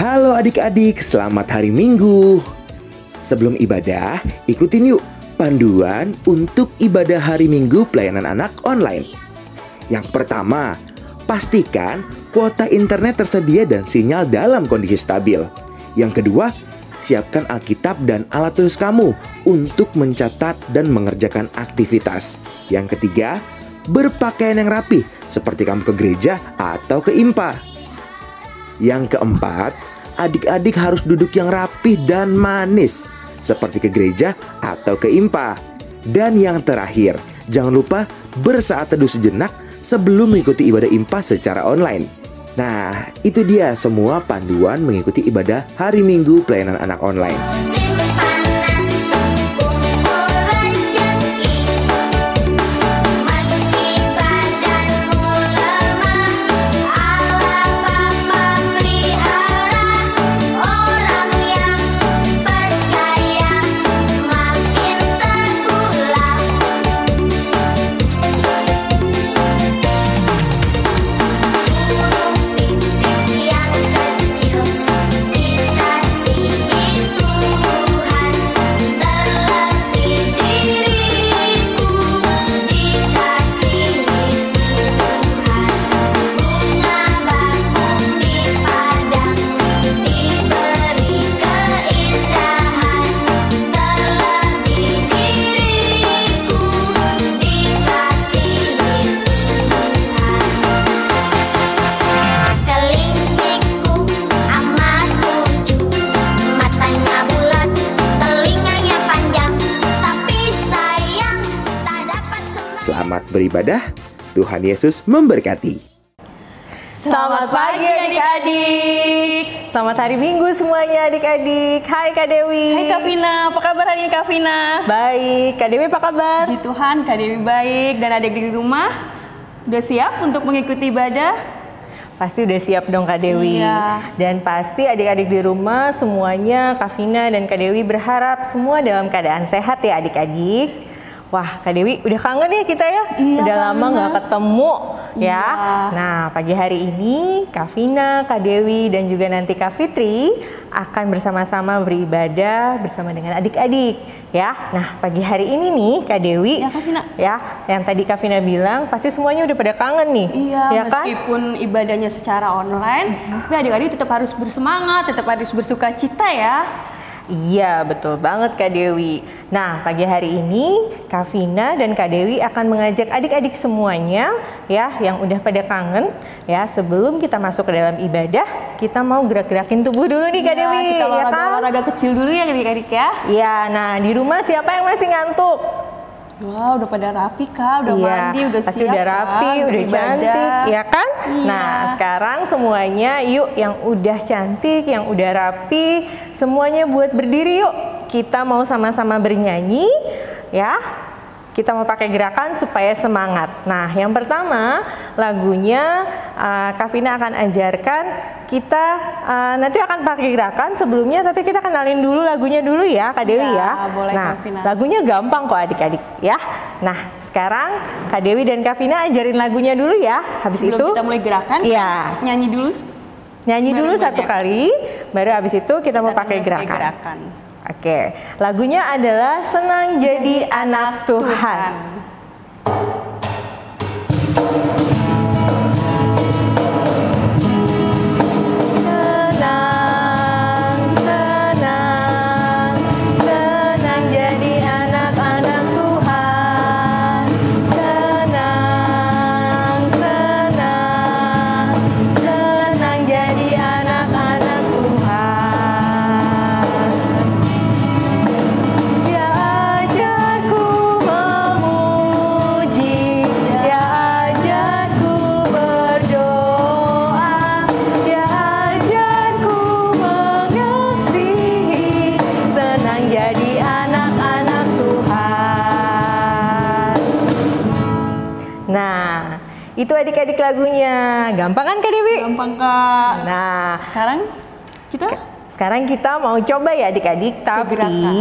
Halo adik-adik, selamat hari Minggu. Sebelum ibadah, ikutin yuk panduan untuk ibadah hari Minggu pelayanan anak online. Yang pertama, pastikan kuota internet tersedia dan sinyal dalam kondisi stabil. Yang kedua, siapkan Alkitab dan alat tulis kamu untuk mencatat dan mengerjakan aktivitas. Yang ketiga, berpakaian yang rapi seperti kamu ke gereja atau ke IMPA. Yang keempat, adik-adik harus duduk yang rapih dan manis seperti ke gereja atau ke IMPA. Dan yang terakhir, jangan lupa bersaat teduh sejenak sebelum mengikuti ibadah IMPA secara online. Nah, itu dia semua panduan mengikuti ibadah hari Minggu pelayanan anak online. Selamat beribadah, Tuhan Yesus memberkati. Selamat pagi adik-adik. Selamat hari Minggu semuanya adik-adik. Hai Kak Dewi. Hai Kak Vina, apa kabar hari ini Kak Vina? Baik, Kak Dewi apa kabar? Puji Tuhan, Kak Dewi baik. Dan adik di rumah udah siap untuk mengikuti ibadah? Pasti udah siap dong Kak Dewi. Iya. Dan pasti adik-adik di rumah semuanya, Kak Vina dan Kak Dewi berharap semua dalam keadaan sehat ya adik-adik. Wah, Kak Dewi udah kangen ya kita ya? Iya, udah lama nggak ketemu ya. Iya. Nah, pagi hari ini Kak Vina, Kak Dewi dan juga nanti Kak Fitri akan bersama-sama beribadah bersama dengan adik-adik ya. Nah, pagi hari ini nih Kak Dewi Ya Kak Vina. ya, yang tadi Kak Vina bilang pasti semuanya udah pada kangen nih. Iya, ya kan? meskipun ibadahnya secara online, tapi adik-adik tetap harus bersemangat, tetap harus bersuka cita ya. Iya, betul banget Kak Dewi. Nah, pagi hari ini Kak Vina dan Kak Dewi akan mengajak adik-adik semuanya ya yang udah pada kangen ya, sebelum kita masuk ke dalam ibadah, kita mau gerak-gerakin tubuh dulu nih Kak Iya, Dewi. kita Ya kan? olahraga kecil dulu ya adik-adik ya. Iya, nah di rumah siapa yang masih ngantuk? Wah, udah pada rapi Kak, udah Iya, mandi, udah pasti siap udah rapi, kan, udah beribadah. cantik, ya kan? Iya. Nah, sekarang semuanya yuk yang udah cantik, yang udah rapi, semuanya buat berdiri yuk. Kita mau sama-sama bernyanyi, ya. Kita mau pakai gerakan supaya semangat. Nah, yang pertama lagunya Kak Vina akan ajarkan kita nanti akan pakai gerakan sebelumnya, tapi kita kenalin dulu lagunya dulu ya Kak Dewi ya. Boleh, Nah, Kak Vina. lagunya gampang kok adik-adik ya. Nah, sekarang Kak Dewi dan Kak Vina ajarin lagunya dulu ya. Habis Sebelum itu kita mulai gerakan, iya, nyanyi dulu. nyanyi dulu Bareng-bareng. satu kali, baru habis itu kita mau pakai gerakan. Oke, lagunya adalah Senang Jadi Anak Tuhan. Senang, senang, senang jadi anak-anak Tuhan. Senang, senang, senang jadi anak-anak Tuhan. Dia ajarku memuji, dia ajarku berdoa, dia ajarku mengasihi, senang jadi anak-anak Tuhan. Nah, itu adik-adik lagunya. Gampang kan Kak Dewi? Gampang Kak. Nah, Sekarang kita mau coba ya adik-adik, tapi gerakan.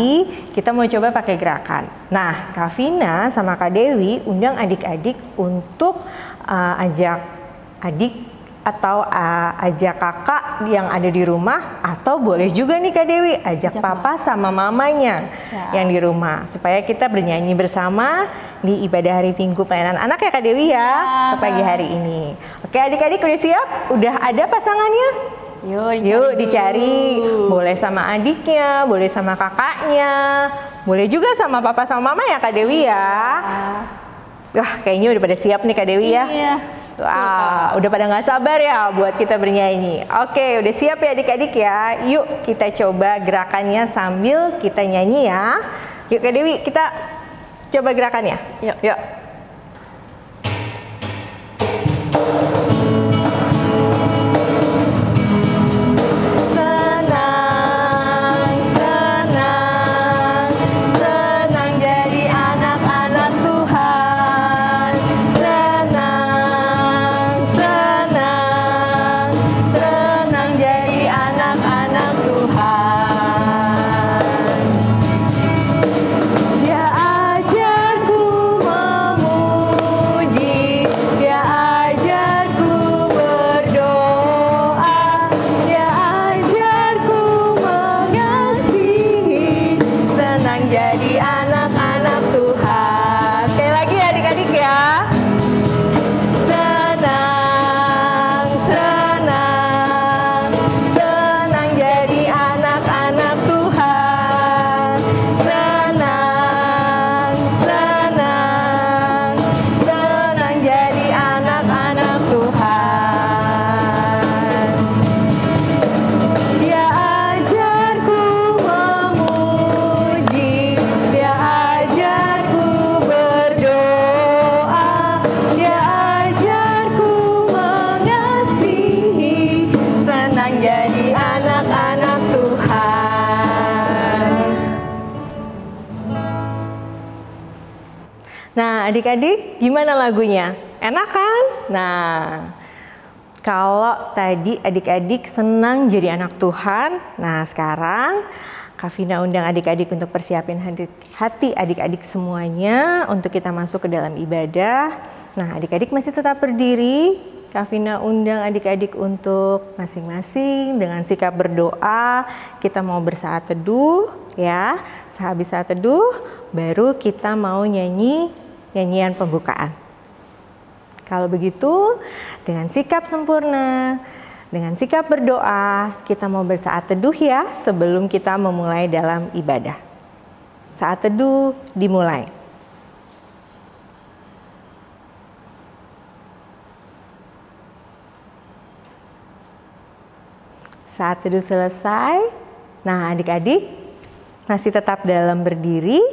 kita mau coba pakai gerakan. Nah, Kak Vina sama Kak Dewi undang adik-adik untuk ajak atau ajak kakak yang ada di rumah, atau boleh juga nih Kak Dewi ajak papa sama mamanya yang di rumah, supaya kita bernyanyi bersama di ibadah hari Minggu pelayanan anak ya Kak Dewi ya, ke pagi hari ini. Oke adik-adik udah siap? Udah ada pasangannya? Yuk dicari. Boleh sama adiknya, boleh sama kakaknya, boleh juga sama papa sama mama ya Kak Dewi ya. Wah kayaknya udah pada siap nih Kak Dewi ya. Iya. Wah, udah pada nggak sabar ya buat kita bernyanyi. Oke, udah siap ya adik-adik ya. Yuk kita coba gerakannya sambil kita nyanyi ya. Yuk Kak Dewi, kita coba gerakannya. Yuk. Nah adik-adik gimana lagunya? Enak kan? Nah kalau tadi adik-adik senang jadi anak Tuhan, nah sekarang Kak Vina undang adik-adik untuk persiapin hati adik-adik semuanya untuk kita masuk ke dalam ibadah. Nah adik-adik masih tetap berdiri. Kak Vina undang adik-adik untuk masing-masing dengan sikap berdoa. Kita mau bersaat teduh ya. Sehabis saat teduh baru kita mau nyanyian pembukaan. Kalau begitu dengan sikap sempurna, dengan sikap berdoa, kita mau bersaat teduh ya sebelum kita memulai dalam ibadah. Saat teduh dimulai. Saat teduh selesai, nah adik-adik masih tetap dalam berdiri.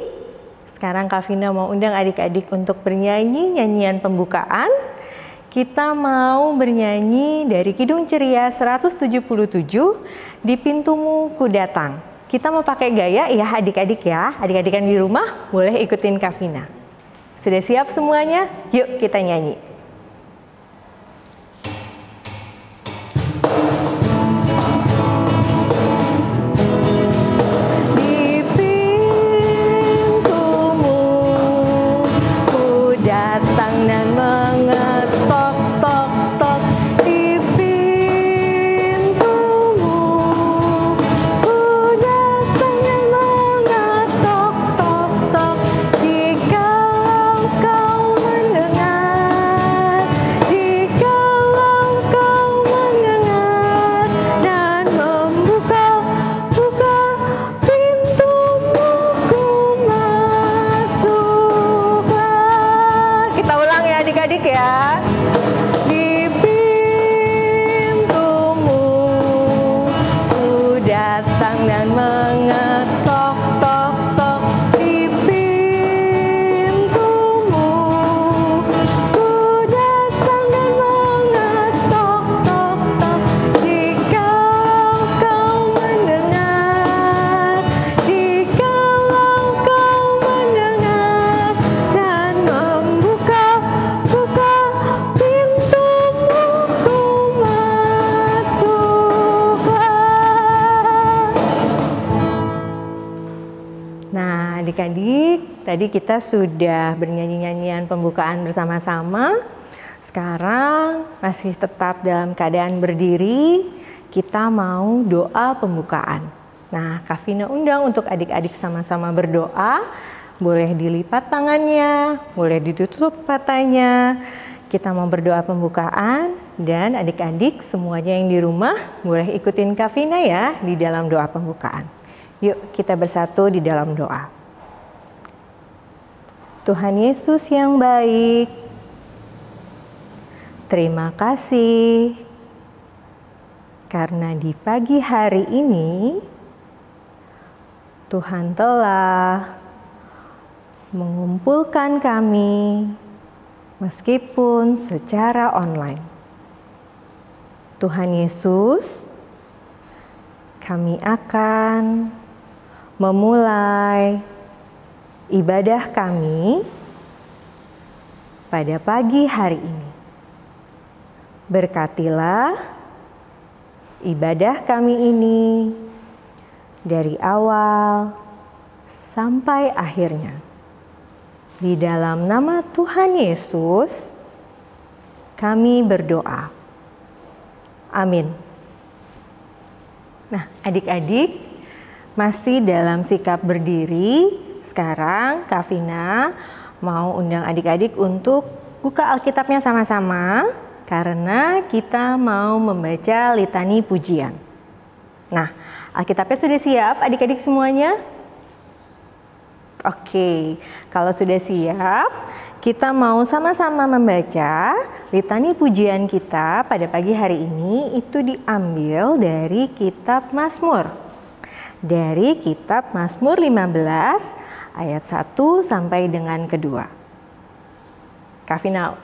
Sekarang Kak Vina mau undang adik-adik untuk bernyanyi nyanyian pembukaan. Kita mau bernyanyi dari Kidung Ceria 177, Di Pintumu Ku Datang. Kita mau pakai gaya ya adik-adik ya. Adik-adik yang di rumah boleh ikutin Kak Vina. Sudah siap semuanya? Yuk kita nyanyi. Adik-adik, tadi kita sudah bernyanyi-nyanyian pembukaan bersama-sama. sekarang masih tetap dalam keadaan berdiri, kita mau doa pembukaan. Nah, Kak Vina undang untuk adik-adik sama-sama berdoa. Boleh dilipat tangannya, boleh ditutup matanya. Kita mau berdoa pembukaan dan adik-adik semuanya yang di rumah boleh ikutin Kak Vina ya di dalam doa pembukaan. Yuk kita bersatu di dalam doa. Tuhan Yesus yang baik, terima kasih karena di pagi hari ini Tuhan telah mengumpulkan kami meskipun secara online. Tuhan Yesus, kami akan memulai ibadah kami pada pagi hari ini. Berkatilah ibadah kami ini dari awal sampai akhirnya. Di dalam nama Tuhan Yesus, kami berdoa. Amin. Nah, adik-adik masih dalam sikap berdiri. Sekarang Kak Vina mau undang adik-adik untuk buka Alkitabnya sama-sama karena kita mau membaca litani pujian. Nah, Alkitabnya sudah siap adik-adik semuanya? Oke, kalau sudah siap, kita mau sama-sama membaca litani pujian kita pada pagi hari ini. Itu diambil dari kitab Mazmur. Dari kitab Mazmur 15 ayat 1 sampai dengan kedua. Kak Vina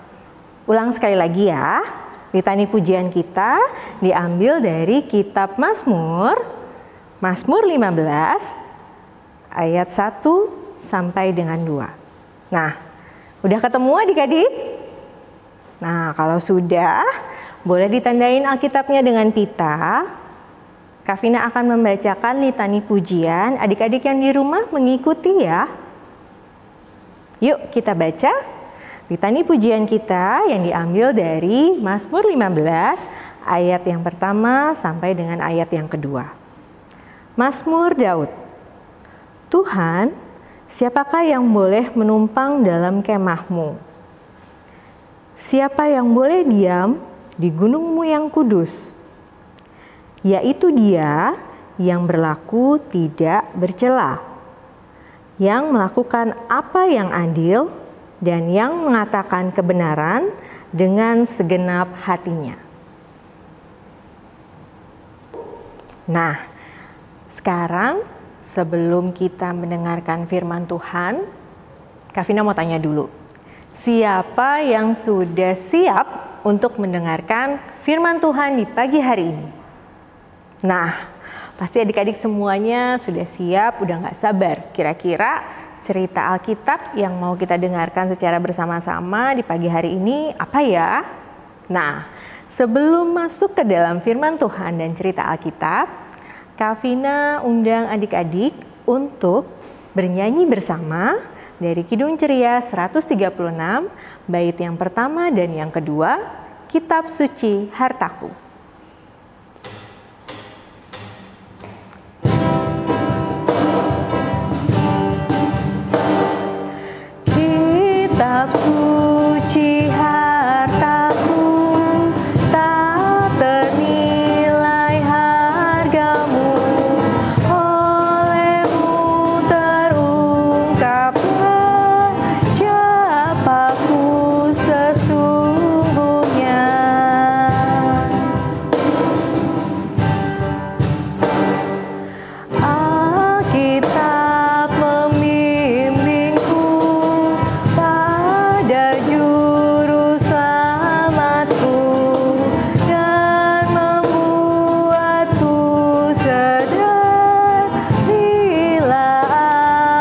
ulang sekali lagi ya. Litani pujian kita diambil dari kitab Mazmur 15 ayat 1 sampai dengan 2. Nah, udah ketemu adik-adik? Nah, kalau sudah, boleh ditandain Alkitabnya dengan pita. Kak Vina akan membacakan litani pujian, adik-adik yang di rumah mengikuti ya. Yuk kita baca litani pujian kita yang diambil dari Mazmur 15 ayat yang pertama sampai dengan ayat yang kedua. Mazmur Daud. Tuhan, siapakah yang boleh menumpang dalam kemah-Mu? Siapa yang boleh diam di gunung-Mu yang kudus? Yaitu Dia yang berlaku tidak bercela, yang melakukan apa yang adil dan yang mengatakan kebenaran dengan segenap hatinya. Nah, sekarang sebelum kita mendengarkan firman Tuhan, Kak Vina mau tanya dulu. Siapa yang sudah siap untuk mendengarkan firman Tuhan di pagi hari ini? Nah, pasti adik-adik semuanya sudah siap, udah gak sabar. Kira-kira cerita Alkitab yang mau kita dengarkan secara bersama-sama di pagi hari ini apa ya? Nah, sebelum masuk ke dalam firman Tuhan dan cerita Alkitab, Kak Vina undang adik-adik untuk bernyanyi bersama dari Kidung Ceria 136, bait yang pertama dan yang kedua, Kitab Suci Hartaku. Kitab suci hartaku, tak ternilai hargamu, olehmu terungkaplah siapaku sesungguhnya. Alkitab membimbingku pada juru selamatku dan membuatku sadar bila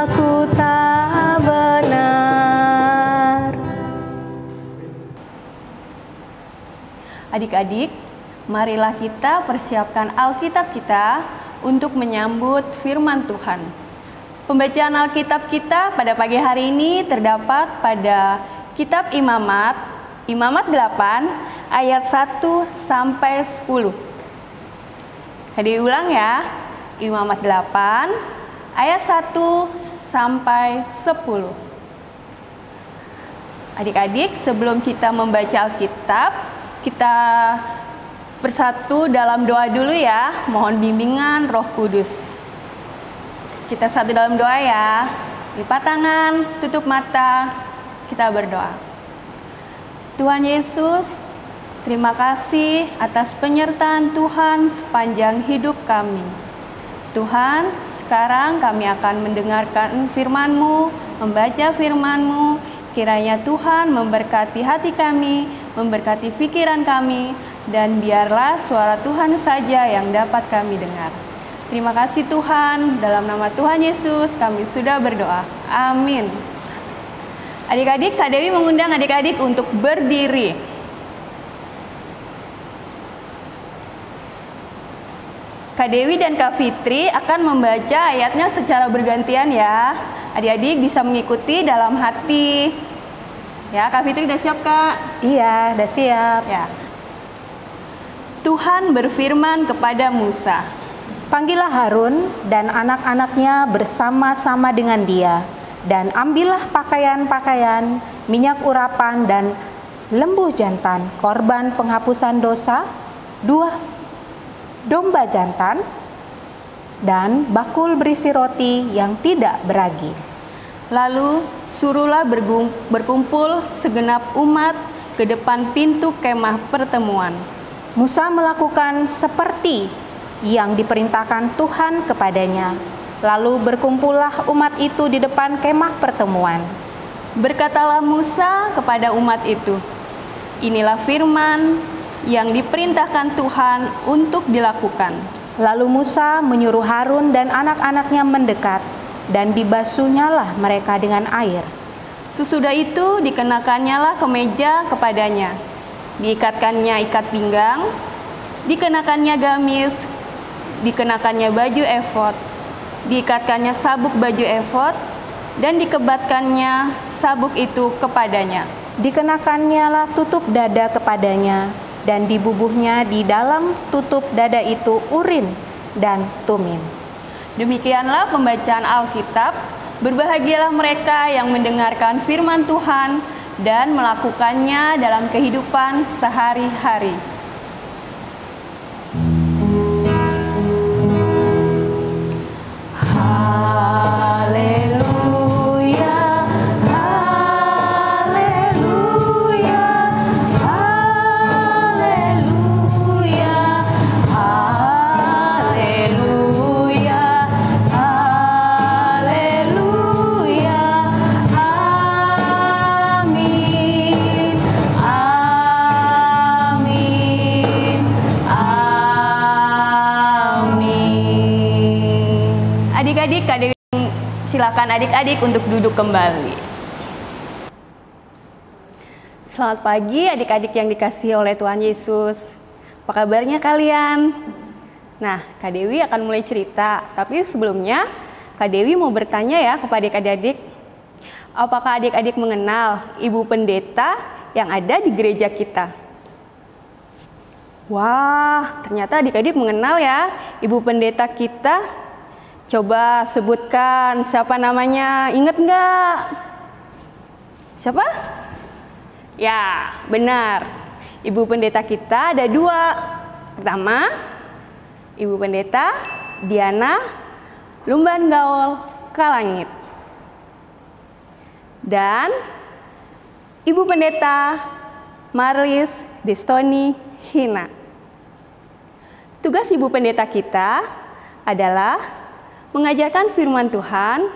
aku tak benar. Adik-adik, marilah kita persiapkan Alkitab kita untuk menyambut firman Tuhan. Pembacaan Alkitab kita pada pagi hari ini terdapat pada Kitab Imamat Imamat 8 ayat 1 sampai 10. Tadi ulang ya. Imamat 8 ayat 1 sampai 10. Adik-adik, sebelum kita membaca Alkitab, kita bersatu dalam doa dulu ya. Mohon bimbingan Roh Kudus. Kita satu dalam doa ya. Lipat tangan, tutup mata, kita berdoa. Tuhan Yesus, terima kasih atas penyertaan Tuhan sepanjang hidup kami. Tuhan, sekarang kami akan mendengarkan firman-Mu, membaca firman-Mu. Kiranya Tuhan memberkati hati kami, memberkati pikiran kami, dan biarlah suara Tuhan saja yang dapat kami dengar. Terima kasih Tuhan, dalam nama Tuhan Yesus kami sudah berdoa. Amin. Adik-adik, Kak Dewi mengundang adik-adik untuk berdiri. Kak Dewi dan Kak Fitri akan membaca ayatnya secara bergantian ya. Adik-adik bisa mengikuti dalam hati. Ya, Kak Fitri udah siap, Kak? Iya, udah siap. Ya. Tuhan berfirman kepada Musa, Panggillah Harun dan anak-anaknya bersama-sama dengan dia, dan ambillah pakaian-pakaian, minyak urapan, dan lembu jantan, korban penghapusan dosa, 2 domba jantan, dan bakul berisi roti yang tidak beragi. lalu suruhlah berkumpul segenap umat ke depan pintu kemah pertemuan. Musa melakukan seperti yang diperintahkan Tuhan kepadanya. Lalu berkumpullah umat itu di depan kemah pertemuan. Berkatalah Musa kepada umat itu, inilah firman yang diperintahkan Tuhan untuk dilakukan. Lalu Musa menyuruh Harun dan anak-anaknya mendekat, dan dibasuhnyalah mereka dengan air. Sesudah itu dikenakannya lah kemeja kepadanya, diikatkannya ikat pinggang, dikenakannya gamis, dikenakannya baju efod, diikatkannya sabuk baju efod, dan dikebatkannya sabuk itu kepadanya. Dikenakannya lah tutup dada kepadanya, dan dibubuhnya di dalam tutup dada itu Urim dan Tumim. Demikianlah pembacaan Alkitab. Berbahagialah mereka yang mendengarkan firman Tuhan dan melakukannya dalam kehidupan sehari-hari. Adik-adik, Kak Dewi silakan adik-adik untuk duduk kembali. Selamat pagi adik-adik yang dikasihi oleh Tuhan Yesus. Apa kabarnya kalian? Nah, Kak Dewi akan mulai cerita, tapi sebelumnya Kak Dewi mau bertanya ya kepada adik-adik. Apakah adik-adik mengenal Ibu Pendeta yang ada di gereja kita? Wah, ternyata adik-adik mengenal ya Ibu Pendeta kita. Coba sebutkan siapa namanya, inget nggak? Siapa? Ya, benar. Ibu Pendeta kita ada 2. Pertama, Ibu Pendeta Diana Lumban Gaul Kalangit. Dan Ibu Pendeta Marlis Destoni Hina. Tugas Ibu Pendeta kita adalah mengajarkan firman Tuhan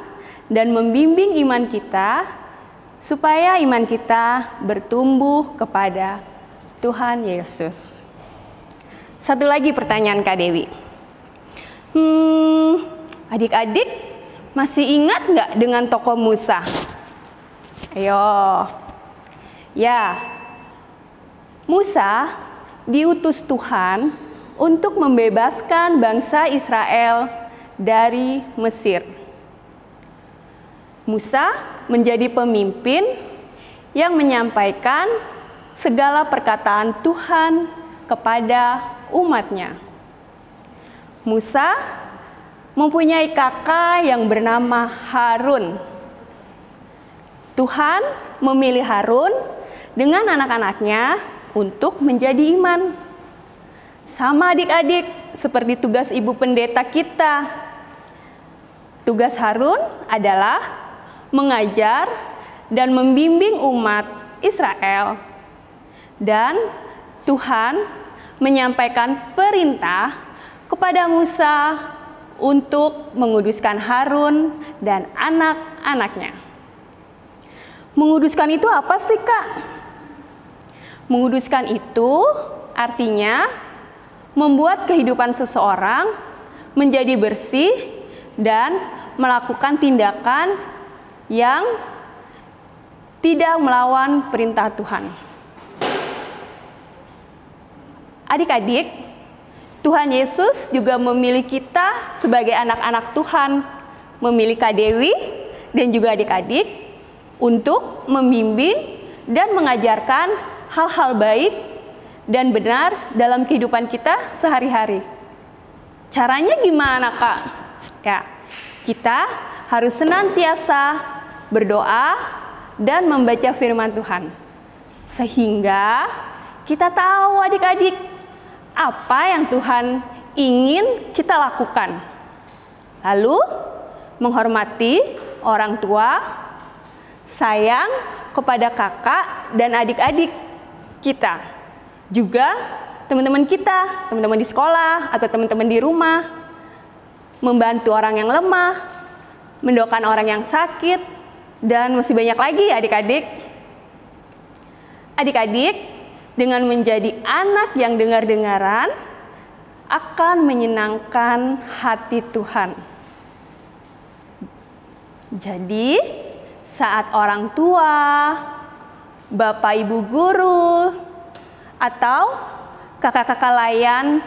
dan membimbing iman kita supaya iman kita bertumbuh kepada Tuhan Yesus. Satu lagi pertanyaan Kak Dewi. Adik-adik masih ingat nggak dengan tokoh Musa? Ayo. Ya, Musa diutus Tuhan untuk membebaskan bangsa Israel dari Mesir. Musa menjadi pemimpin yang menyampaikan segala perkataan Tuhan kepada umatnya. Musa mempunyai kakak yang bernama Harun. Tuhan memilih Harun dengan anak-anaknya untuk menjadi imam. Sama adik-adik, seperti tugas ibu pendeta kita. Tugas Harun adalah mengajar dan membimbing umat Israel. Dan Tuhan menyampaikan perintah kepada Musa untuk menguduskan Harun dan anak-anaknya. Menguduskan itu apa sih, Kak? Menguduskan itu artinya membuat kehidupan seseorang menjadi bersih dan melakukan tindakan yang tidak melawan perintah Tuhan. Adik-adik, Tuhan Yesus juga memilih kita sebagai anak-anak Tuhan, memilih Kak Dewi dan juga adik-adik untuk membimbing dan mengajarkan hal-hal baik dan benar dalam kehidupan kita sehari-hari. Caranya gimana, Kak? Ya, kita harus senantiasa berdoa dan membaca firman Tuhan. Sehingga kita tahu adik-adik apa yang Tuhan ingin kita lakukan. Lalu menghormati orang tua, sayang kepada kakak dan adik-adik kita. Juga teman-teman kita, teman-teman di sekolah atau teman-teman di rumah. Membantu orang yang lemah, mendoakan orang yang sakit, dan masih banyak lagi adik-adik. Adik-adik, dengan menjadi anak yang dengar-dengaran, akan menyenangkan hati Tuhan. Jadi, saat orang tua, bapak ibu guru, atau kakak-kakak layan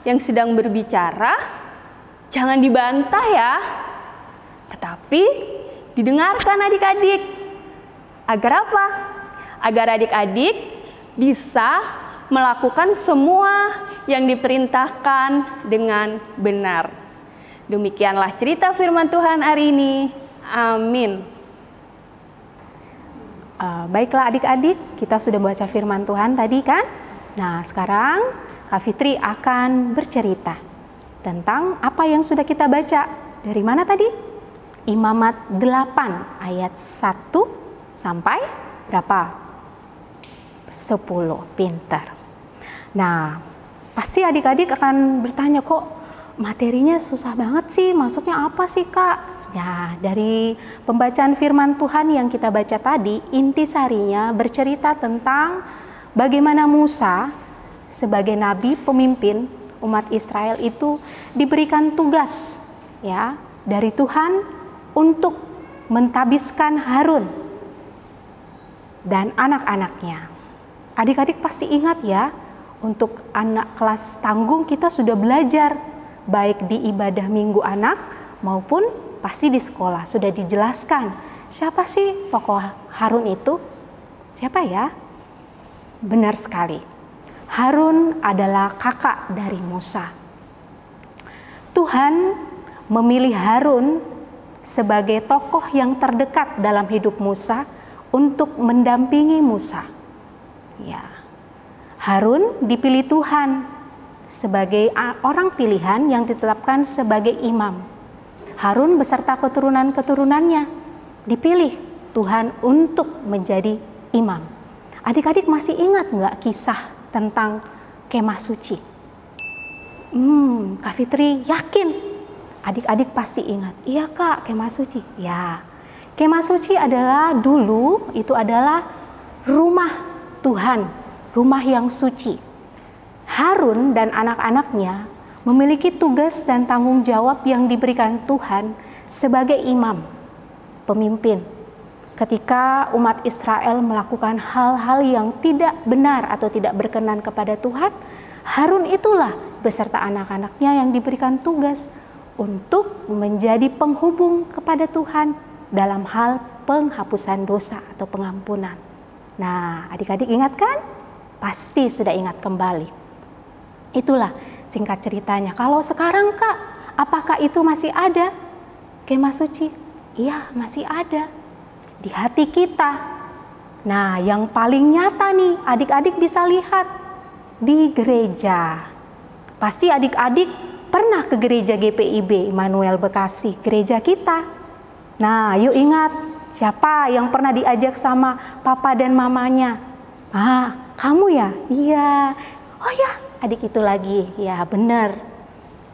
yang sedang berbicara, jangan dibantah ya, tetapi didengarkan adik-adik. Agar apa? Agar adik-adik bisa melakukan semua yang diperintahkan dengan benar. Demikianlah cerita firman Tuhan hari ini. Amin. Baiklah adik-adik, kita sudah baca firman Tuhan tadi kan? Nah, sekarang Kak Fitri akan bercerita tentang apa yang sudah kita baca. Dari mana tadi? Imamat 8 ayat 1 sampai berapa? 10. Pintar. Nah, pasti adik-adik akan bertanya, kok materinya susah banget sih? Maksudnya apa sih, Kak? Ya, dari pembacaan firman Tuhan yang kita baca tadi, intisarinya bercerita tentang bagaimana Musa sebagai nabi pemimpin umat Israel itu diberikan tugas ya dari Tuhan untuk mentabiskan Harun dan anak-anaknya. Adik-adik pasti ingat ya, untuk anak kelas tanggung kita sudah belajar baik di ibadah minggu anak maupun pasti di sekolah sudah dijelaskan siapa sih tokoh Harun itu? Siapa ya? Benar sekali. Harun adalah kakak dari Musa. Tuhan memilih Harun sebagai tokoh yang terdekat dalam hidup Musa untuk mendampingi Musa. Ya. Harun dipilih Tuhan sebagai orang pilihan yang ditetapkan sebagai imam. Harun beserta keturunan-keturunannya dipilih Tuhan untuk menjadi imam. Adik-adik masih ingat nggak kisah tentang kemah suci? Kak Fitri yakin adik-adik pasti ingat. Iya Kak, kemah suci. Ya, kemah suci adalah dulu itu adalah rumah Tuhan, rumah yang suci. Harun dan anak-anaknya memiliki tugas dan tanggung jawab yang diberikan Tuhan sebagai imam, pemimpin. Ketika umat Israel melakukan hal-hal yang tidak benar atau tidak berkenan kepada Tuhan, Harun itulah beserta anak-anaknya yang diberikan tugas untuk menjadi penghubung kepada Tuhan dalam hal penghapusan dosa atau pengampunan. Nah, adik-adik ingat kan? pasti sudah ingat kembali. Itulah singkat ceritanya. Kalau sekarang Kak, apakah itu masih ada kemah suci? Iya, masih ada di hati kita. Nah, yang paling nyata nih, adik-adik bisa lihat di gereja. Pasti adik-adik pernah ke gereja GPIB Immanuel Bekasi, gereja kita. Nah, yuk ingat, siapa yang pernah diajak sama papa dan mamanya? Ah, kamu ya? Iya. Oh ya, adik itu lagi. Ya, benar.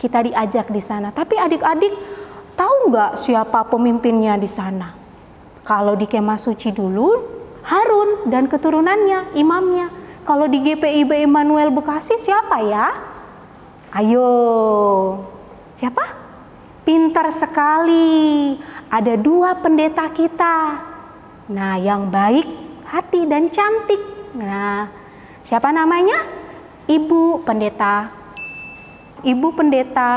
Kita diajak di sana. Tapi adik-adik tahu nggak siapa pemimpinnya di sana? Kalau di kemah suci dulu, Harun dan keturunannya, imamnya. Kalau di GPIB Immanuel Bekasi siapa ya? Ayo, siapa? Pintar sekali. Ada 2 pendeta kita. Nah, yang baik hati dan cantik. Nah, siapa namanya? Ibu Pendeta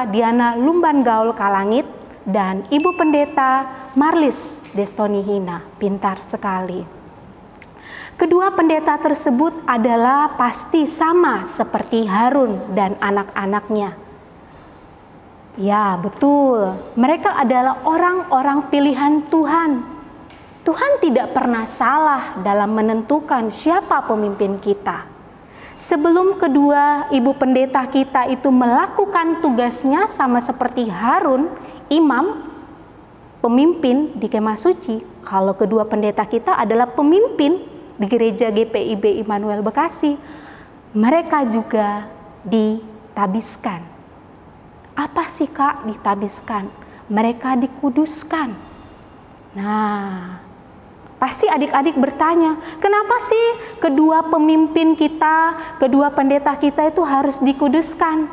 Diana Lumban Gaul Kalangit dan Ibu Pendeta Marlis Destonihina. Pintar sekali. Kedua pendeta tersebut adalah pasti sama seperti Harun dan anak-anaknya. Ya, betul. Mereka adalah orang-orang pilihan Tuhan. Tuhan tidak pernah salah dalam menentukan siapa pemimpin kita. Sebelum kedua ibu pendeta kita itu melakukan tugasnya sama seperti Harun, imam, pemimpin di kemah suci, kalau kedua pendeta kita adalah pemimpin di gereja GPIB Immanuel Bekasi, mereka juga ditabiskan. Apa sih Kak ditabiskan? Mereka dikuduskan. Nah, pasti adik-adik bertanya, kenapa sih kedua pemimpin kita, kedua pendeta kita itu harus dikuduskan?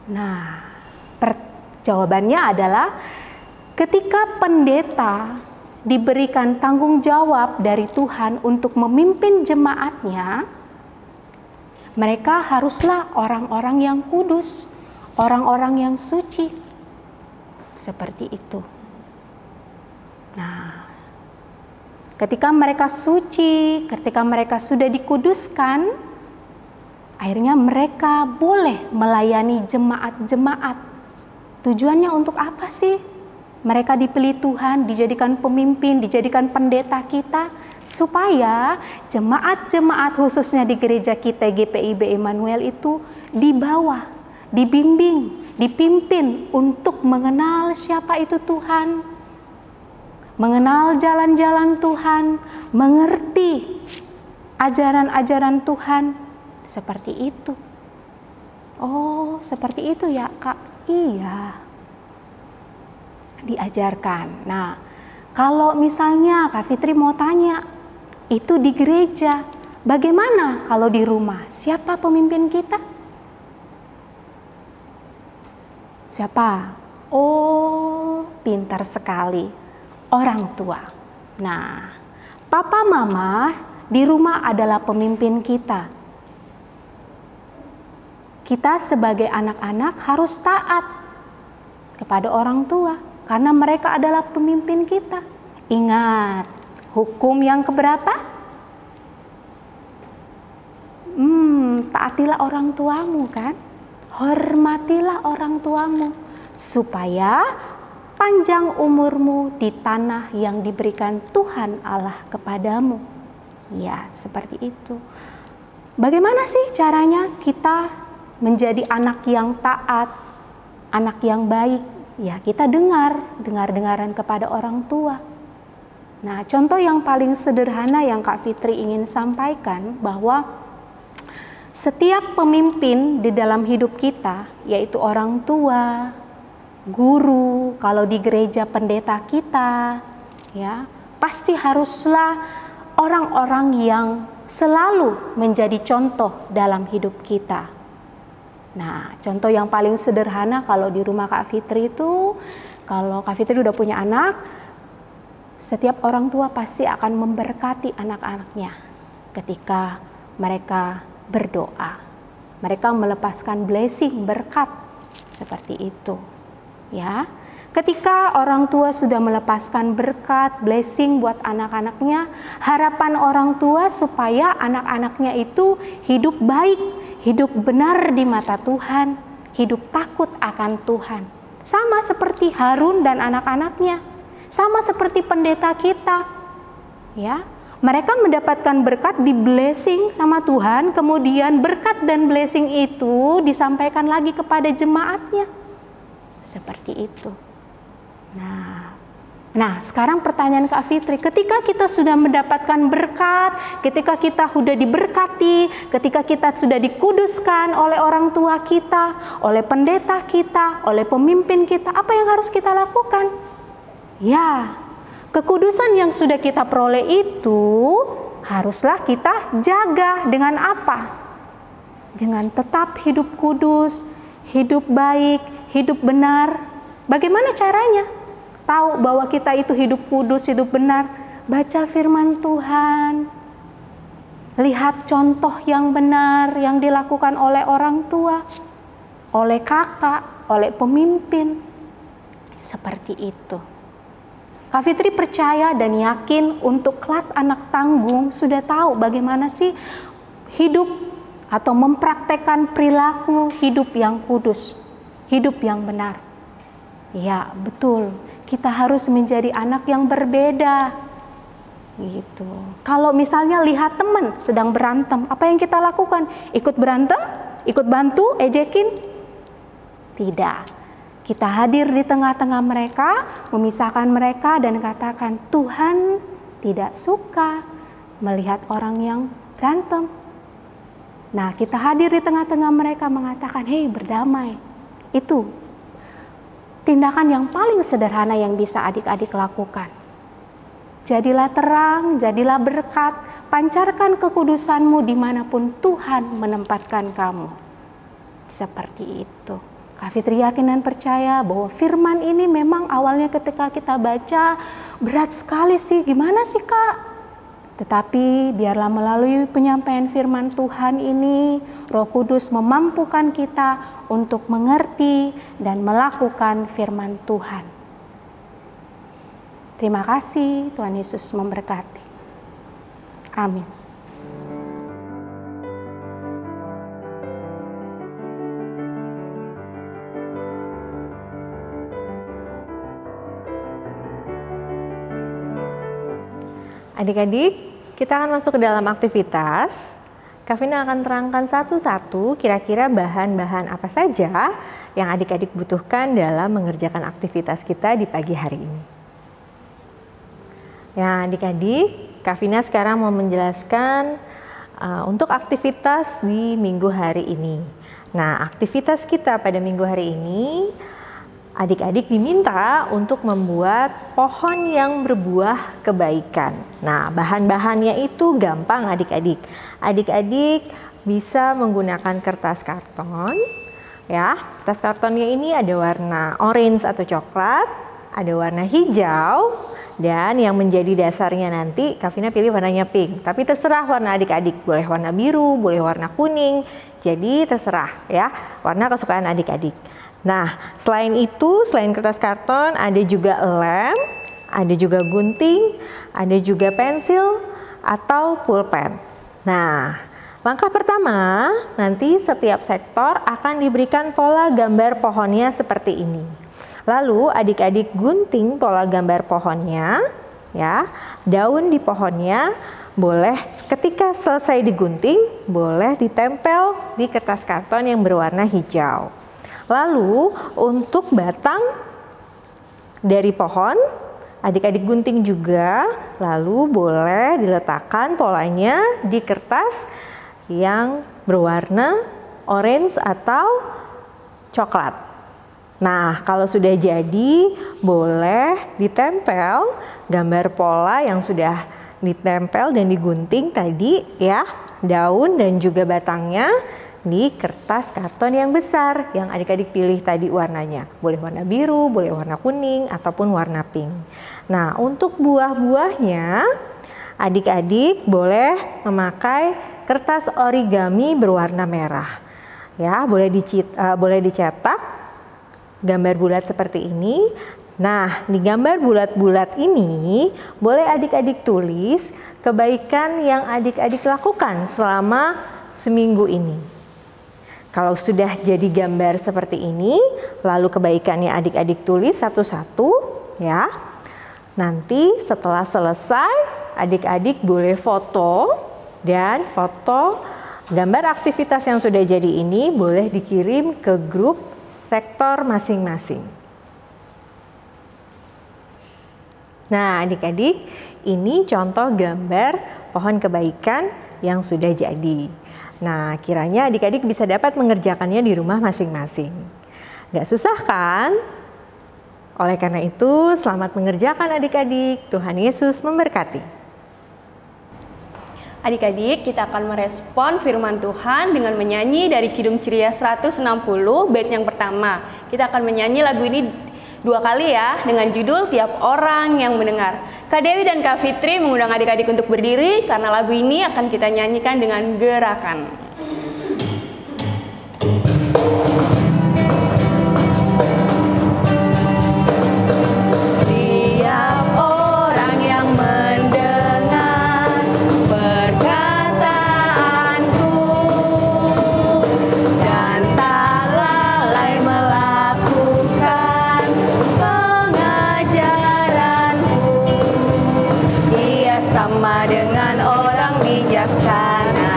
Nah, jawabannya adalah ketika pendeta diberikan tanggung jawab dari Tuhan untuk memimpin jemaatnya, mereka haruslah orang-orang yang kudus, orang-orang yang suci. Seperti itu. Nah, ketika mereka suci, ketika mereka sudah dikuduskan, akhirnya mereka boleh melayani jemaat-jemaat. Tujuannya untuk apa sih? Mereka dipilih Tuhan, dijadikan pemimpin, dijadikan pendeta kita, supaya jemaat-jemaat khususnya di gereja kita GPIB Immanuel itu dibawa, dibimbing, dipimpin untuk mengenal siapa itu Tuhan, mengenal jalan-jalan Tuhan, mengerti ajaran-ajaran Tuhan, seperti itu. Oh, seperti itu ya Kak? Iya. Diajarkan. Nah, kalau misalnya Kak Fitri mau tanya, itu di gereja, bagaimana kalau di rumah? Siapa pemimpin kita? Siapa? Oh, pintar sekali. Orang tua. Nah, papa mama di rumah adalah pemimpin kita. Kita sebagai anak-anak harus taat kepada orang tua. Karena mereka adalah pemimpin kita. Ingat, hukum yang keberapa? Taatilah orang tuamu kan? Hormatilah orang tuamu. Supaya panjang umurmu di tanah yang diberikan Tuhan Allah kepadamu. Ya, seperti itu. Bagaimana sih caranya kita menjadi anak yang taat, anak yang baik? Ya, kita dengar-dengaran kepada orang tua. Nah, contoh yang paling sederhana yang Kak Fitri ingin sampaikan bahwa setiap pemimpin di dalam hidup kita, yaitu orang tua, guru, kalau di gereja pendeta kita, ya, pasti haruslah orang-orang yang selalu menjadi contoh dalam hidup kita. Nah, contoh yang paling sederhana kalau di rumah Kak Fitri itu, kalau Kak Fitri udah punya anak, setiap orang tua pasti akan memberkati anak-anaknya ketika mereka berdoa. Mereka melepaskan blessing, berkat, seperti itu. Ya, Ketika orang tua sudah melepaskan berkat, blessing buat anak-anaknya, harapan orang tua supaya anak-anaknya itu hidup baik, hidup benar di mata Tuhan, hidup takut akan Tuhan. Sama seperti Harun dan anak-anaknya, sama seperti pendeta kita. Ya, mereka mendapatkan berkat, di blessing sama Tuhan, kemudian berkat dan blessing itu disampaikan lagi kepada jemaatnya. Seperti itu. Nah, sekarang pertanyaan Kak Fitri, ketika kita sudah mendapatkan berkat, ketika kita sudah diberkati, ketika kita sudah dikuduskan oleh orang tua kita, oleh pendeta kita, oleh pemimpin kita, apa yang harus kita lakukan? Ya, kekudusan yang sudah kita peroleh itu haruslah kita jaga dengan apa? Dengan tetap hidup kudus, hidup baik, hidup benar. Bagaimana caranya? Tahu bahwa kita itu hidup kudus, hidup benar. Baca firman Tuhan. Lihat contoh yang benar yang dilakukan oleh orang tua, oleh kakak, oleh pemimpin. Seperti itu. Kak Fitri percaya dan yakin untuk kelas anak tanggung sudah tahu bagaimana sih hidup atau mempraktekkan perilaku hidup yang kudus, hidup yang benar. Ya, betul. Kita harus menjadi anak yang berbeda. Gitu. Kalau misalnya lihat teman sedang berantem, apa yang kita lakukan? Ikut berantem? Ikut bantu, ejekin? Tidak. Kita hadir di tengah-tengah mereka, memisahkan mereka dan katakan, Tuhan tidak suka melihat orang yang berantem. Nah, kita hadir di tengah-tengah mereka mengatakan, hei, berdamai. Itu tindakan yang paling sederhana yang bisa adik-adik lakukan. Jadilah terang, jadilah berkat, pancarkan kekudusanmu dimanapun Tuhan menempatkan kamu. Seperti itu. Kak Fitri yakin dan percaya bahwa firman ini memang awalnya ketika kita baca berat sekali sih, gimana sih Kak? Tetapi biarlah melalui penyampaian firman Tuhan ini, Roh Kudus memampukan kita untuk mengerti dan melakukan firman Tuhan. Terima kasih, Tuhan Yesus memberkati. Amin. Adik-adik, kita akan masuk ke dalam aktivitas. Kak Vina akan terangkan satu-satu kira-kira bahan-bahan apa saja yang adik-adik butuhkan dalam mengerjakan aktivitas kita di pagi hari ini. Ya, adik-adik, Kak Vina sekarang mau menjelaskan untuk aktivitas di minggu hari ini. Nah, aktivitas kita pada minggu hari ini, adik-adik diminta untuk membuat pohon yang berbuah kebaikan. Nah, bahan-bahannya itu gampang adik-adik. Adik-adik bisa menggunakan kertas karton. Ya, kertas kartonnya ini ada warna orange atau coklat, ada warna hijau, dan yang menjadi dasarnya nanti Kak Vina pilih warnanya pink. Tapi terserah warna adik-adik, boleh warna biru, boleh warna kuning. Jadi terserah ya, warna kesukaan adik-adik. Nah, selain itu, selain kertas karton, ada juga lem, ada juga gunting, ada juga pensil atau pulpen. Nah, langkah pertama, nanti setiap sektor akan diberikan pola gambar pohonnya seperti ini. Lalu adik-adik gunting pola gambar pohonnya, ya, daun di pohonnya boleh ketika selesai digunting, boleh ditempel di kertas karton yang berwarna hijau. Lalu untuk batang dari pohon, adik-adik gunting juga, lalu boleh diletakkan polanya di kertas yang berwarna orange atau coklat. Nah, kalau sudah jadi, boleh ditempel gambar pola yang sudah ditempel dan digunting tadi ya, daun dan juga batangnya di kertas karton yang besar yang adik-adik pilih tadi warnanya. Boleh warna biru, boleh warna kuning, ataupun warna pink. Nah, untuk buah-buahnya, adik-adik boleh memakai kertas origami berwarna merah. Ya, boleh dicetak gambar bulat seperti ini. Nah, di gambar bulat-bulat ini boleh adik-adik tulis kebaikan yang adik-adik lakukan selama seminggu ini. Kalau sudah jadi gambar seperti ini, lalu kebaikannya adik-adik tulis satu-satu ya. Nanti setelah selesai, adik-adik boleh foto, dan foto gambar aktivitas yang sudah jadi ini boleh dikirim ke grup sektor masing-masing. Nah, adik-adik, ini contoh gambar pohon kebaikan yang sudah jadi. Nah, kiranya adik-adik bisa dapat mengerjakannya di rumah masing-masing. Gak susah kan? Oleh karena itu, selamat mengerjakan adik-adik. Tuhan Yesus memberkati. Adik-adik, kita akan merespon firman Tuhan dengan menyanyi dari Kidung Ceria 160 bait yang pertama. Kita akan menyanyi lagu ini 2 kali ya, dengan judul Tiap Orang Yang Mendengar. Kak Dewi dan Kak Fitri mengundang adik-adik untuk berdiri karena lagu ini akan kita nyanyikan dengan gerakan. Tiap orang yang mendengar perkataanku dan tak lalai melakukan pengajaranku, ia sama dengan orang bijaksana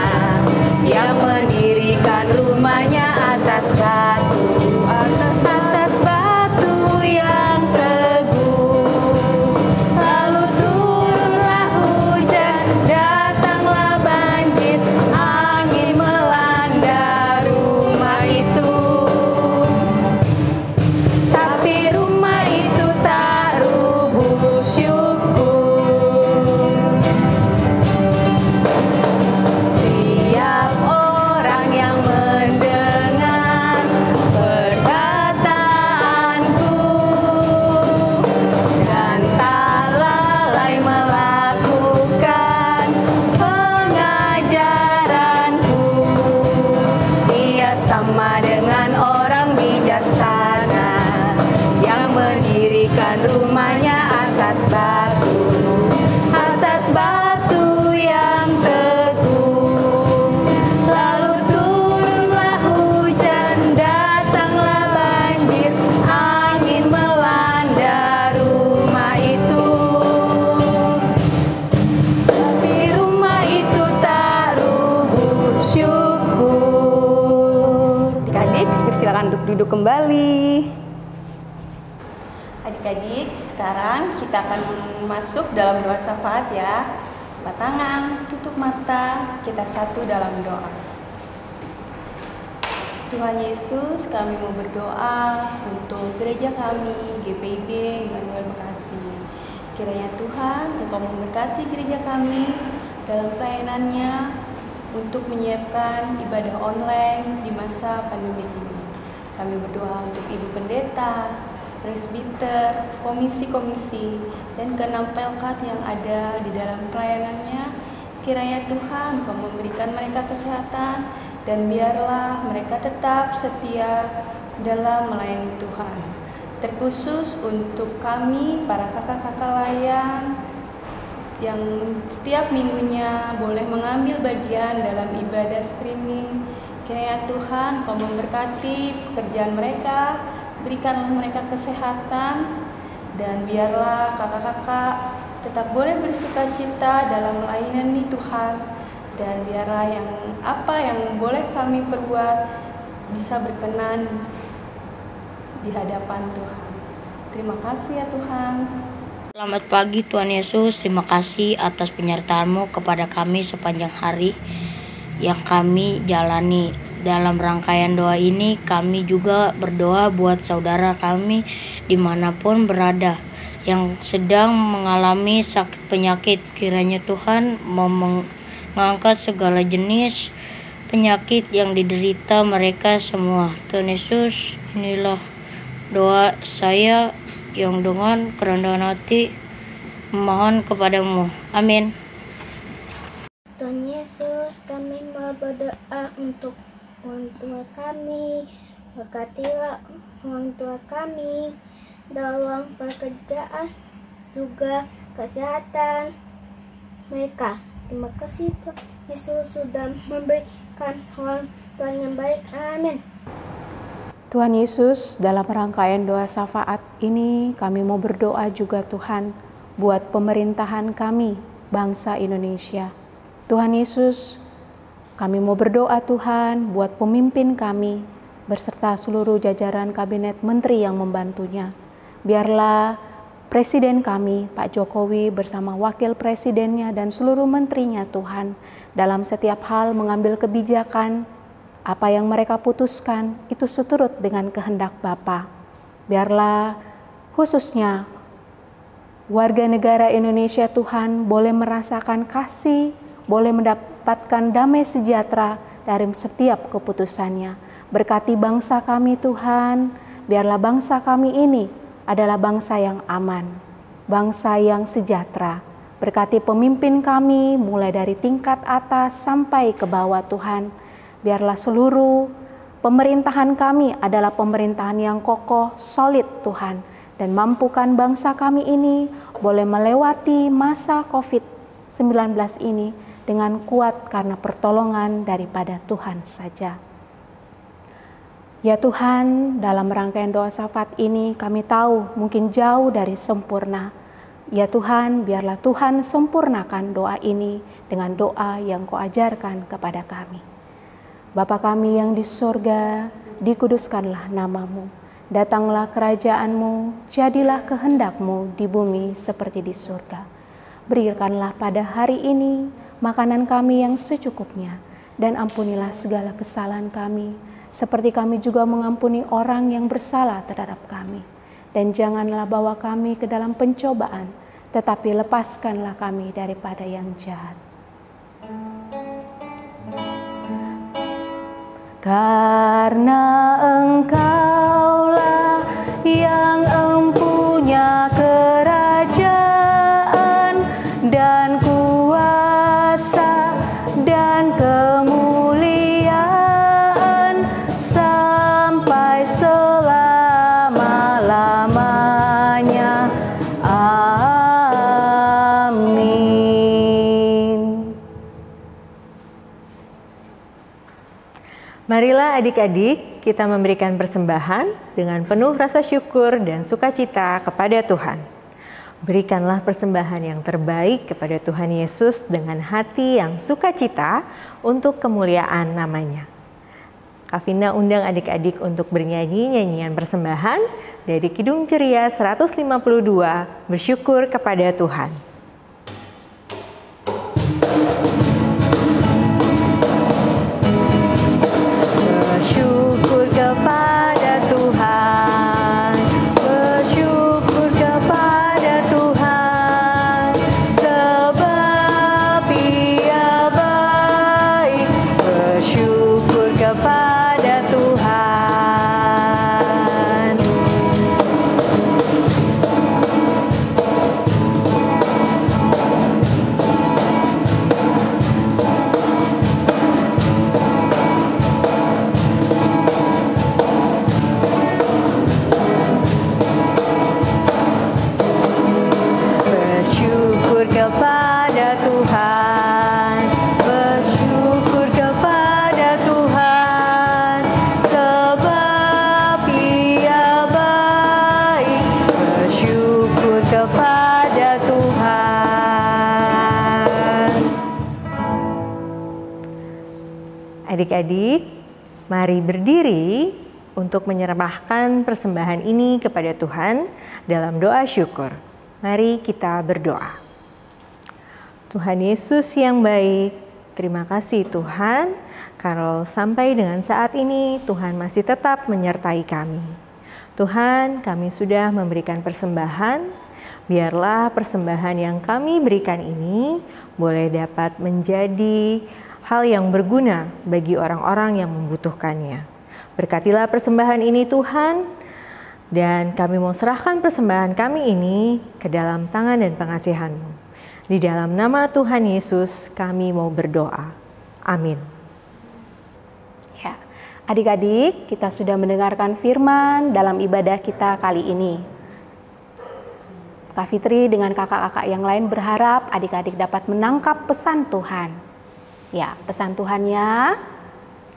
yang mendirikan rumahnya atas batu, atas batu yang teguh. Lalu turunlah hujan, datanglah banjir, angin melanda rumah itu. Tapi rumah itu tak rubuh syukur. Tiap orang yang mendengar perkataanku dan tak lalai melakukan pengajaranku, ia sama dengan orang bijaksana yang mendirikan rumahnya atas batu yang teguh. Lalu turunlah hujan, datanglah banjir, angin melanda rumah itu. Tapi rumah itu tak rubuh syukur. Adik-adik, silakan untuk duduk kembali. Adik-adik, sekarang kita akan masuk dalam doa syafaat ya. Angkat tangan, tutup mata, kita satu dalam doa. Tuhan Yesus, kami mau berdoa untuk gereja kami, GPIB Immanuel Bekasi. Kiranya Tuhan, Engkau memberkati gereja kami dalam pelayanannya untuk menyiapkan ibadah online di masa pandemi ini. Kami berdoa untuk Ibu Pendeta, presbiter, komisi-komisi, dan ke-6 pelkat yang ada di dalam pelayanannya. Kiranya Tuhan Engkau memberikan mereka kesehatan, dan biarlah mereka tetap setia dalam melayani Tuhan. Terkhusus untuk kami, para kakak-kakak layang, yang setiap minggunya boleh mengambil bagian dalam ibadah streaming. Kiranya Tuhan Engkau memberkati pekerjaan mereka, berikanlah mereka kesehatan, dan biarlah kakak-kakak tetap boleh bersukacita dalam melayani Tuhan, dan biarlah apa yang boleh kami perbuat bisa berkenan di hadapan Tuhan. Terima kasih ya Tuhan. Selamat pagi Tuhan Yesus, terima kasih atas penyertaan-Mu kepada kami sepanjang hari yang kami jalani. Dalam rangkaian doa ini kami juga berdoa buat saudara kami dimanapun berada yang sedang mengalami sakit penyakit. Kiranya Tuhan mau mengangkat segala jenis penyakit yang diderita mereka semua. Tuhan Yesus, inilah doa saya yang dengan kerendahan hati memohon kepadamu. Amin. Tuhan Yesus, kami mau berdoa untuk orang tua kami. Berkatilah orang tua kami dalam pekerjaan, juga kesehatan mereka. Terima kasih Tuhan Yesus sudah memberikan orang tua yang baik. Amin. Tuhan Yesus, dalam rangkaian doa syafaat ini kami mau berdoa juga Tuhan buat pemerintahan kami, bangsa Indonesia. Tuhan Yesus, kami mau berdoa Tuhan buat pemimpin kami beserta seluruh jajaran kabinet menteri yang membantunya. Biarlah Presiden kami, Pak Jokowi bersama Wakil Presidennya dan seluruh menterinya Tuhan, dalam setiap hal mengambil kebijakan, apa yang mereka putuskan itu seturut dengan kehendak Bapa. Biarlah khususnya warga negara Indonesia Tuhan boleh merasakan kasih, boleh mendapatkan damai sejahtera dari setiap keputusannya. Berkati bangsa kami Tuhan, biarlah bangsa kami ini adalah bangsa yang aman, bangsa yang sejahtera. Berkati pemimpin kami mulai dari tingkat atas sampai ke bawah Tuhan. Biarlah seluruh pemerintahan kami adalah pemerintahan yang kokoh, solid Tuhan. Dan mampukan bangsa kami ini boleh melewati masa COVID-19 ini dengan kuat karena pertolongan daripada Tuhan saja. Ya Tuhan, dalam rangkaian doa syafaat ini kami tahu mungkin jauh dari sempurna. Ya Tuhan, biarlah Tuhan sempurnakan doa ini dengan doa yang Kau ajarkan kepada kami. Bapa kami yang di surga, dikuduskanlah nama-Mu. Datanglah kerajaan-Mu, jadilah kehendak-Mu di bumi seperti di surga. Berikanlah pada hari ini makanan kami yang secukupnya, dan ampunilah segala kesalahan kami, seperti kami juga mengampuni orang yang bersalah terhadap kami. Dan janganlah bawa kami ke dalam pencobaan, tetapi lepaskanlah kami daripada yang jahat. Karena Engkaulah yang empunya kerajaan dan kuasa dan kemuliaan sampai selama-lamanya. Amin. Marilah adik-adik kita memberikan persembahan dengan penuh rasa syukur dan sukacita kepada Tuhan. Berikanlah persembahan yang terbaik kepada Tuhan Yesus dengan hati yang sukacita untuk kemuliaan namanya. Kak Vina undang adik-adik untuk bernyanyi nyanyian persembahan dari Kidung Ceria 152, Bersyukur kepada Tuhan. Bersyukur kepada Tuhan, bersyukur kepada Tuhan, sebab Ia baik. Bersyukur kepada Tuhan. Bersyukur kepada Tuhan, bersyukur kepada Tuhan, sebab Ia baik. Bersyukur kepada Tuhan. Adik-adik, mari berdiri untuk menyembahkan persembahan ini kepada Tuhan dalam doa syukur. Mari kita berdoa. Tuhan Yesus yang baik, terima kasih Tuhan, kalau sampai dengan saat ini Tuhan masih tetap menyertai kami. Tuhan, kami sudah memberikan persembahan, biarlah persembahan yang kami berikan ini boleh dapat menjadi hal yang berguna bagi orang-orang yang membutuhkannya. Berkatilah persembahan ini Tuhan, dan kami mau serahkan persembahan kami ini ke dalam tangan dan pengasihan-Mu. Di dalam nama Tuhan Yesus kami mau berdoa. Amin. Ya, Adik-adik, kita sudah mendengarkan firman dalam ibadah kita kali ini. Kak Fitri dengan kakak-kakak yang lain berharap adik-adik dapat menangkap pesan Tuhan. Ya, pesan Tuhannya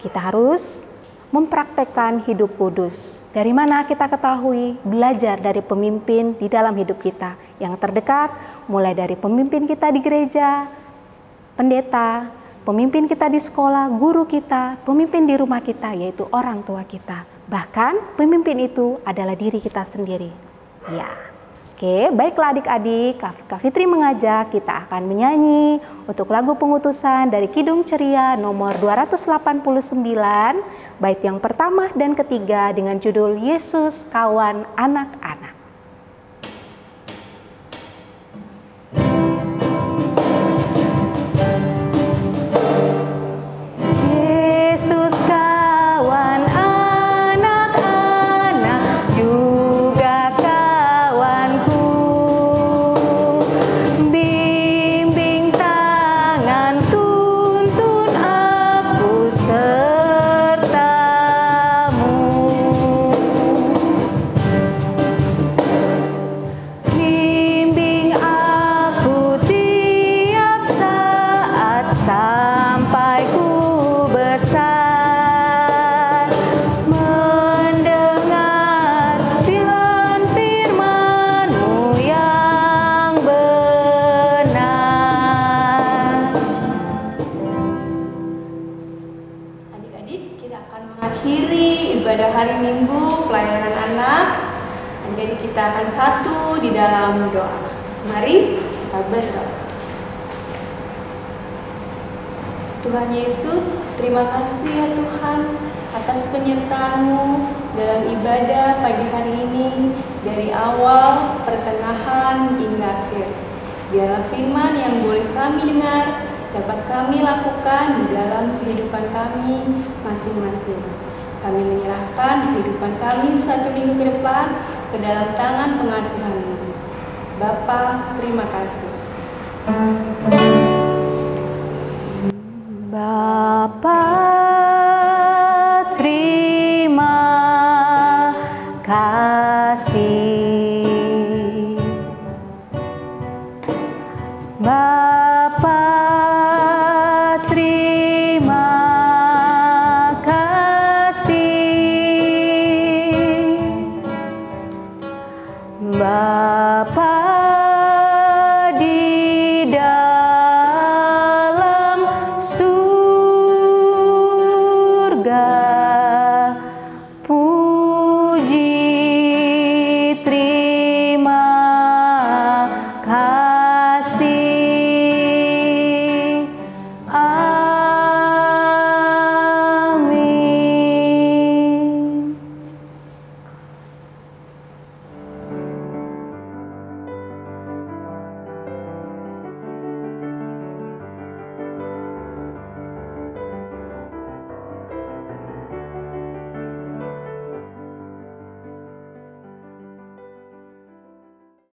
kita harus mempraktekkan hidup kudus. Dari mana kita ketahui? Belajar dari pemimpin di dalam hidup kita yang terdekat, mulai dari pemimpin kita di gereja, pendeta, pemimpin kita di sekolah, guru kita, pemimpin di rumah kita, yaitu orang tua kita. Bahkan pemimpin itu adalah diri kita sendiri. Ya. Oke, baiklah adik-adik, Kak Fitri mengajak kita akan menyanyi untuk lagu pengutusan dari Kidung Ceria nomor 289, bait yang pertama dan ketiga dengan judul Yesus Kawan Anak-anak. Yesus kawan anak-anak, juga kawanku. Bimbing tangan, tuntun aku sertamu. Bimbing aku tiap saat sampai ku besar, mendengar firman-Mu yang benar. Adik-adik, kita akan mengakhiri ibadah hari Minggu pelayanan anak. Jadi kita akan satu di dalam doa. Mari kita berdoa. Tuhan Yesus, terima kasih ya Tuhan atas penyertaan-Mu dalam ibadah pagi hari ini, dari awal, pertengahan, hingga akhir. Biarlah firman yang boleh kami dengar dapat kami lakukan di dalam kehidupan kami masing-masing. Kami menyerahkan kehidupan kami satu minggu ke depan ke dalam tangan pengasihan-Mu. Bapa, terima kasih. Bapa, terima kasih. Bapa, terima kasih. Bapa,